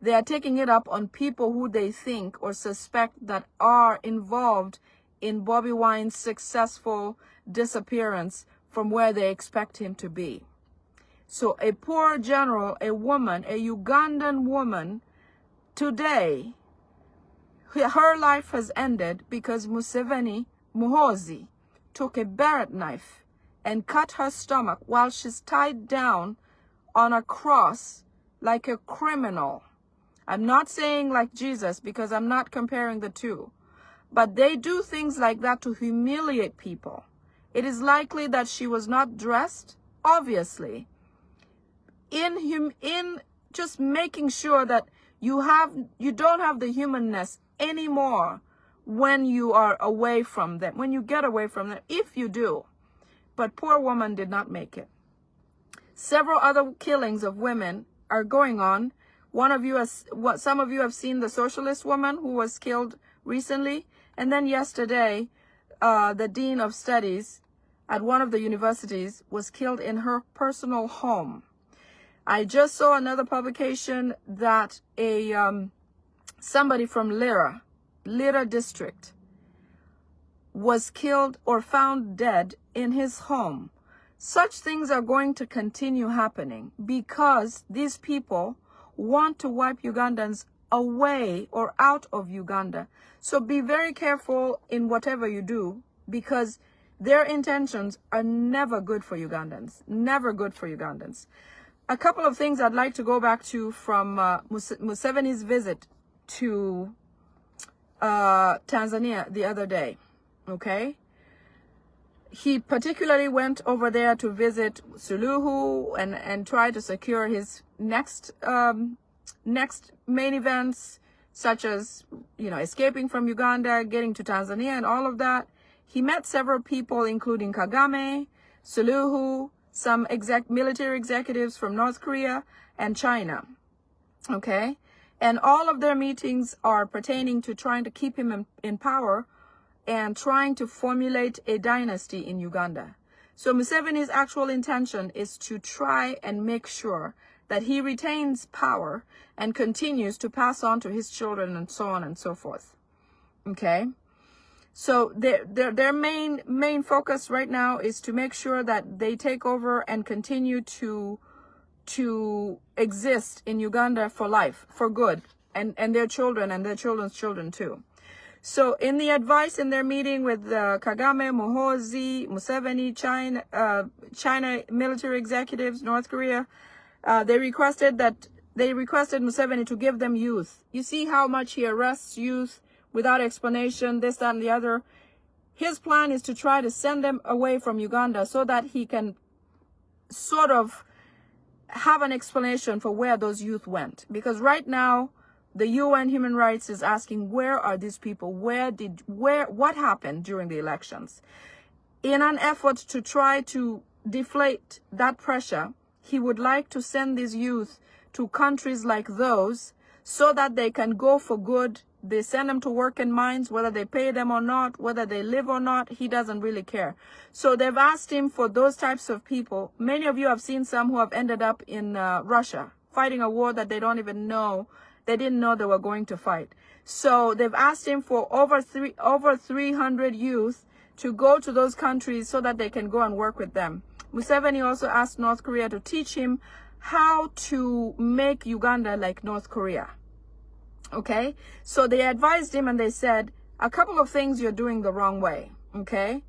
They are taking it up on people who they think or suspect that are involved in Bobby Wine's successful disappearance from where they expect him to be. So a poor general, a woman, a Ugandan woman, today, her life has ended because Muhoozi took a barrett knife and cut her stomach while she's tied down on a cross like a criminal. I'm not saying like Jesus because I'm not comparing the two. But they do things like that to humiliate people. It is likely that she was not dressed, obviously, in just making sure that you don't have the humanness anymore when you are away from them, when you get away from them, if you do. But poor woman did not make it. Several other killings of women are going on. Some of you have seen the socialist woman who was killed recently. And then yesterday, the dean of studies at one of the universities was killed in her personal home. I just saw another publication that somebody from Lira district, was killed or found dead in his home. Such things are going to continue happening because these people want to wipe Ugandans away or out of Uganda. So be very careful in whatever you do, because their intentions are never good for Ugandans. Never good for Ugandans. A couple of things I'd like to go back to from Museveni's visit to Tanzania the other day. Okay? He particularly went over there to visit Suluhu and try to secure his next main events, such as, escaping from Uganda, getting to Tanzania and all of that. He met several people, including Kagame, Suluhu, some military executives from North Korea and China. Okay? And all of their meetings are pertaining to trying to keep him in power and trying to formulate a dynasty in Uganda. So Museveni's actual intention is to try and make sure that he retains power and continues to pass on to his children and so on and so forth. Okay? So their main focus right now is to make sure that they take over and continue to exist in Uganda for life, for good, and their children and their children's children too. So in the advice in their meeting with Kagame, Muhoozi, Museveni, China military executives, North Korea, they requested Museveni to give them youth. You see how much he arrests youth without explanation, this, that, and the other. His plan is to try to send them away from Uganda so that he can sort of have an explanation for where those youth went. Because right now, the UN Human Rights is asking, where are these people? What happened during the elections? In an effort to try to deflate that pressure, he would like to send these youth to countries like those so that they can go for good. They send them to work in mines, whether they pay them or not, whether they live or not, he doesn't really care. So they've asked him for those types of people. Many of you have seen some who have ended up in Russia, fighting a war that they don't even know. They didn't know they were going to fight. So they've asked him for over 300 youth to go to those countries so that they can go and work with them. Museveni also asked North Korea to teach him how to make Uganda like North Korea. Okay? So they advised him and they said, a couple of things you're doing the wrong way. Okay?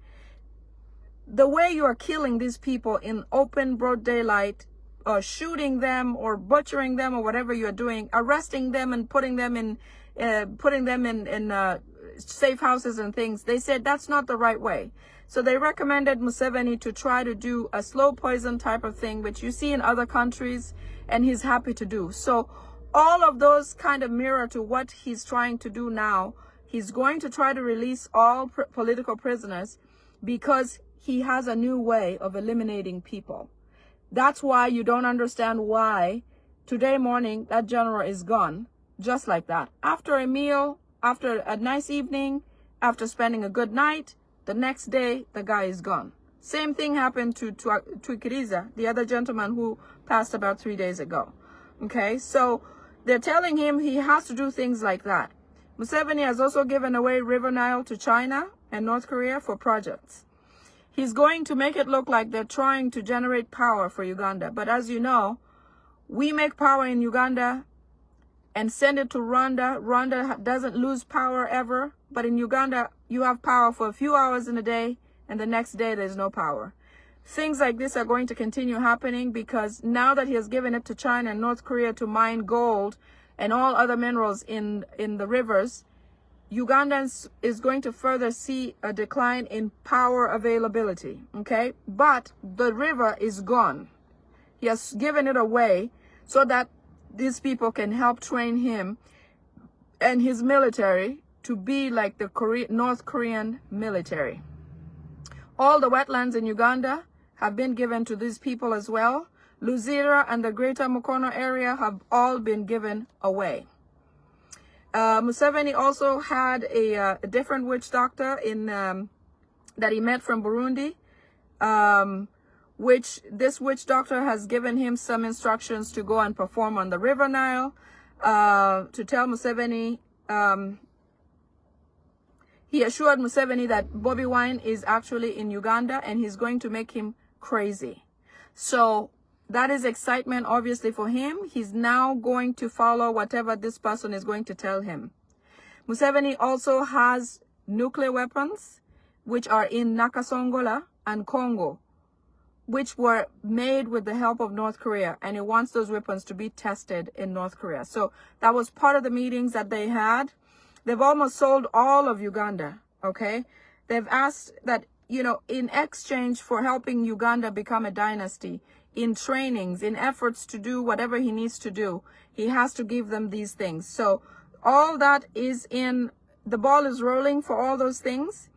The way you are killing these people in open, broad daylight, or shooting them or butchering them or whatever you're doing, arresting them and putting them in safe houses and things, they said that's not the right way. So they recommended Museveni to try to do a slow poison type of thing, which you see in other countries, and he's happy to do. So all of those kind of mirror to what he's trying to do now. He's going to try to release all political prisoners because he has a new way of eliminating people. That's why you don't understand why today morning that general is gone, just like that. After a meal, after a nice evening, after spending a good night, the next day the guy is gone. Same thing happened to Twikiriza, the other gentleman who passed about 3 days ago. Okay, so they're telling him he has to do things like that. Museveni has also given away River Nile to China and North Korea for projects. He's going to make it look like they're trying to generate power for Uganda. But as you know, we make power in Uganda and send it to Rwanda. Rwanda doesn't lose power ever. But in Uganda, you have power for a few hours in a day, and the next day there's no power. Things like this are going to continue happening because now that he has given it to China and North Korea to mine gold and all other minerals in the rivers, Uganda is going to further see a decline in power availability, okay? But the river is gone. He has given it away so that these people can help train him and his military to be like the North Korean military. All the wetlands in Uganda have been given to these people as well. Luzira and the greater Mukono area have all been given away. Museveni also had a different witch doctor that he met from Burundi, which this witch doctor has given him some instructions to go and perform on the River Nile, to tell Museveni, he assured Museveni that Bobi Wine is actually in Uganda and he's going to make him crazy. So that is excitement, obviously, for him. He's now going to follow whatever this person is going to tell him. Museveni also has nuclear weapons, which are in Nakasongola and Congo, which were made with the help of North Korea. And he wants those weapons to be tested in North Korea. So that was part of the meetings that they had. They've almost sold all of Uganda, okay? They've asked that, you know, in exchange for helping Uganda become a dynasty, in trainings, in efforts to do whatever he needs to do, he has to give them these things. So all that is in, the ball is rolling for all those things.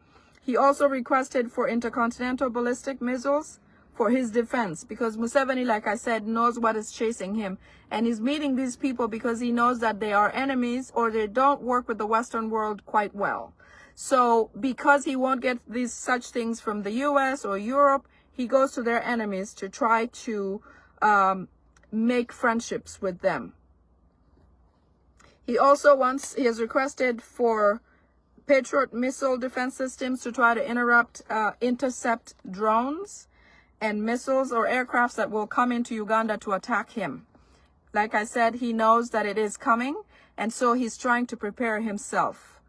He also requested for intercontinental ballistic missiles for his defense, because Museveni, like I said, knows what is chasing him. And he's meeting these people because he knows that they are enemies or they don't work with the Western world quite well. So because he won't get these such things from the US or Europe, he goes to their enemies to try to make friendships with them. He also has requested for Patriot missile defense systems to try to intercept drones and missiles or aircrafts that will come into Uganda to attack him. Like I said, he knows that it is coming, and so he's trying to prepare himself.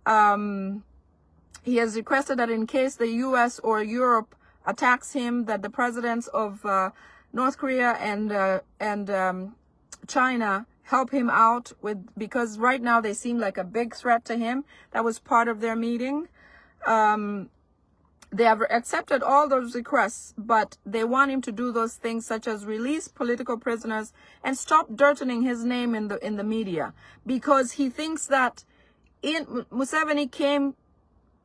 He has requested that in case the US or Europe attacks him, that the presidents of North Korea and China help him out with, because right now they seem like a big threat to him. That was part of their meeting. They have accepted all those requests, but they want him to do those things such as release political prisoners and stop dirtying his name in the media, because he thinks that Museveni came.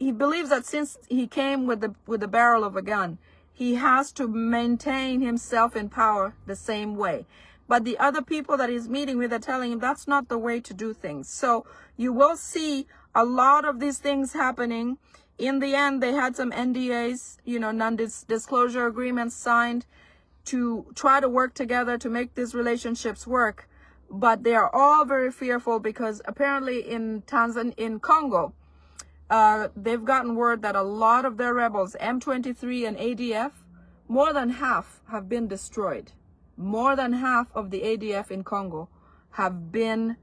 He believes that since he came with the barrel of a gun, he has to maintain himself in power the same way. But the other people that he's meeting with are telling him that's not the way to do things. So you will see a lot of these things happening. In the end, they had some NDAs, non-disclosure agreements signed to try to work together to make these relationships work. But they are all very fearful because apparently in Congo, they've gotten word that a lot of their rebels, M23 and ADF, more than half have been destroyed. More than half of the ADF in Congo have been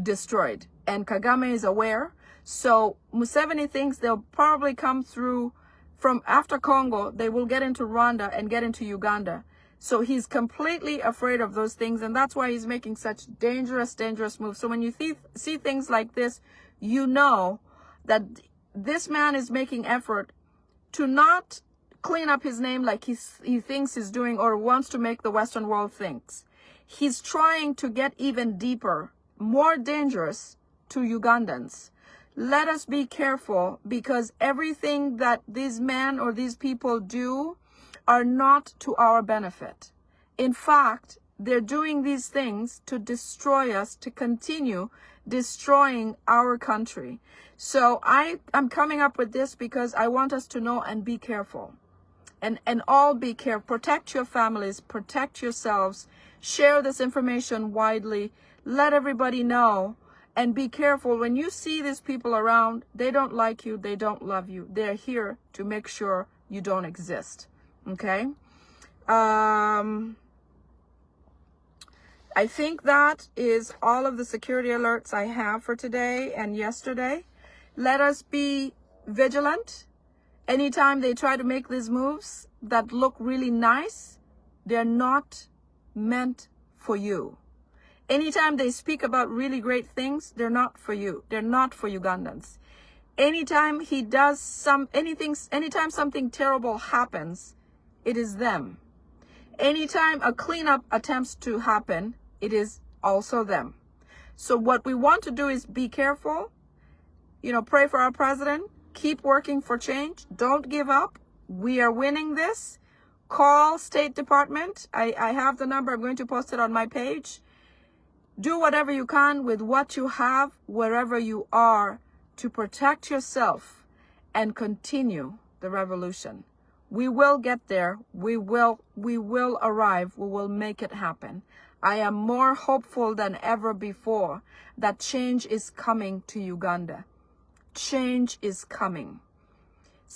destroyed. And Kagame is aware. So Museveni thinks they'll probably come through from after Congo. They will get into Rwanda and get into Uganda. So he's completely afraid of those things. And that's why he's making such dangerous moves. So when you see things like this, you know that this man is making effort to not clean up his name like he thinks he's doing or wants to make the Western world thinks. He's trying to get even deeper, more dangerous to Ugandans. Let us be careful, because everything that these men or these people do are not to our benefit. In fact, they're doing these things to destroy us, to continue destroying our country. So I'm coming up with this because I want us to know and be careful. And all be careful. Protect your families, protect yourselves. Share this information widely. Let everybody know. And be careful. When you see these people around, they don't like you. They don't love you. They're here to make sure you don't exist. Okay? I think that is all of the security alerts I have for today and yesterday. Let us be vigilant. Anytime they try to make these moves that look really nice, they're not meant for you. Anytime they speak about really great things, they're not for you. They're not for Ugandans. Anytime he does anytime something terrible happens, it is them. Anytime a cleanup attempts to happen, it is also them. So what we want to do is be careful. Pray for our president. Keep working for change. Don't give up. We are winning this. Call State Department. I have the number. I'm going to post it on my page. Do whatever you can with what you have, wherever you are, to protect yourself and continue the revolution. We will get there. We will arrive. We will make it happen. I am more hopeful than ever before that change is coming to Uganda. Change is coming.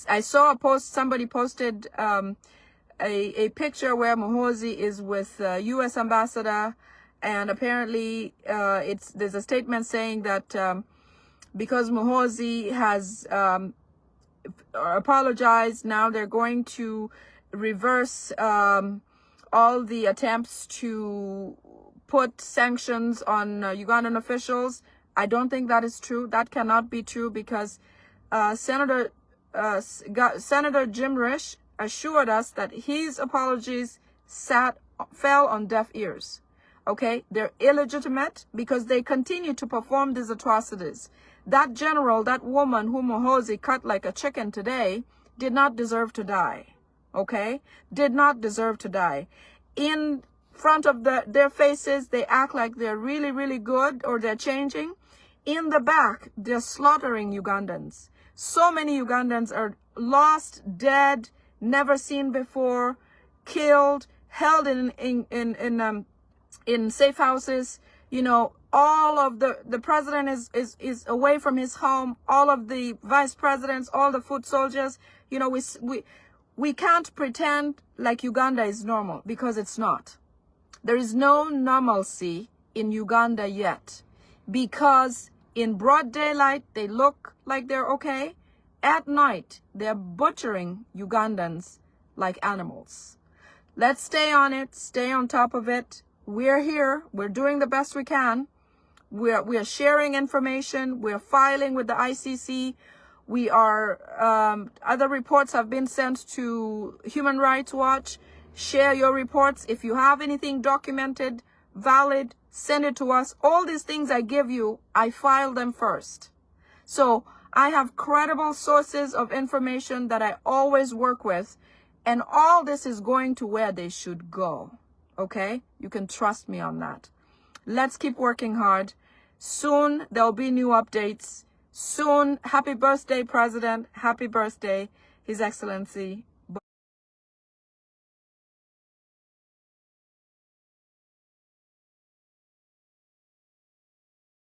I saw a post, somebody posted a picture where Muhoozi is with U.S. ambassador, and apparently there's a statement saying that because Muhoozi has apologized, now they're going to reverse all the attempts to put sanctions on Ugandan officials. I don't think that is true. That cannot be true because Senator Jim Risch assured us that his apologies fell on deaf ears. Okay, they're illegitimate because they continue to perform these atrocities. That general, that woman whom Muhoozi cut like a chicken today, did not deserve to die. Okay, did not deserve to die. In front of their faces, they act like they're really, really good or they're changing. In the back, they're slaughtering Ugandans. So many Ugandans are lost, dead, never seen before, killed, held in safe houses. All of the president is away from his home. All of the vice presidents, all the foot soldiers. We can't pretend like Uganda is normal because it's not. There is no normalcy in Uganda yet because in broad daylight, they look like they're okay. At night, they're butchering Ugandans like animals. Let's stay on it, stay on top of it. We're here. We're doing the best we can. We're sharing information. We're filing with the ICC. We are, other reports have been sent to Human Rights Watch. Share your reports. If you have anything documented, valid, send it to us. All these things I give you, I file them first. So I have credible sources of information that I always work with. And all this is going to where they should go. Okay? You can trust me on that. Let's keep working hard. Soon there'll be new updates. Soon, happy birthday, President. Happy birthday, His Excellency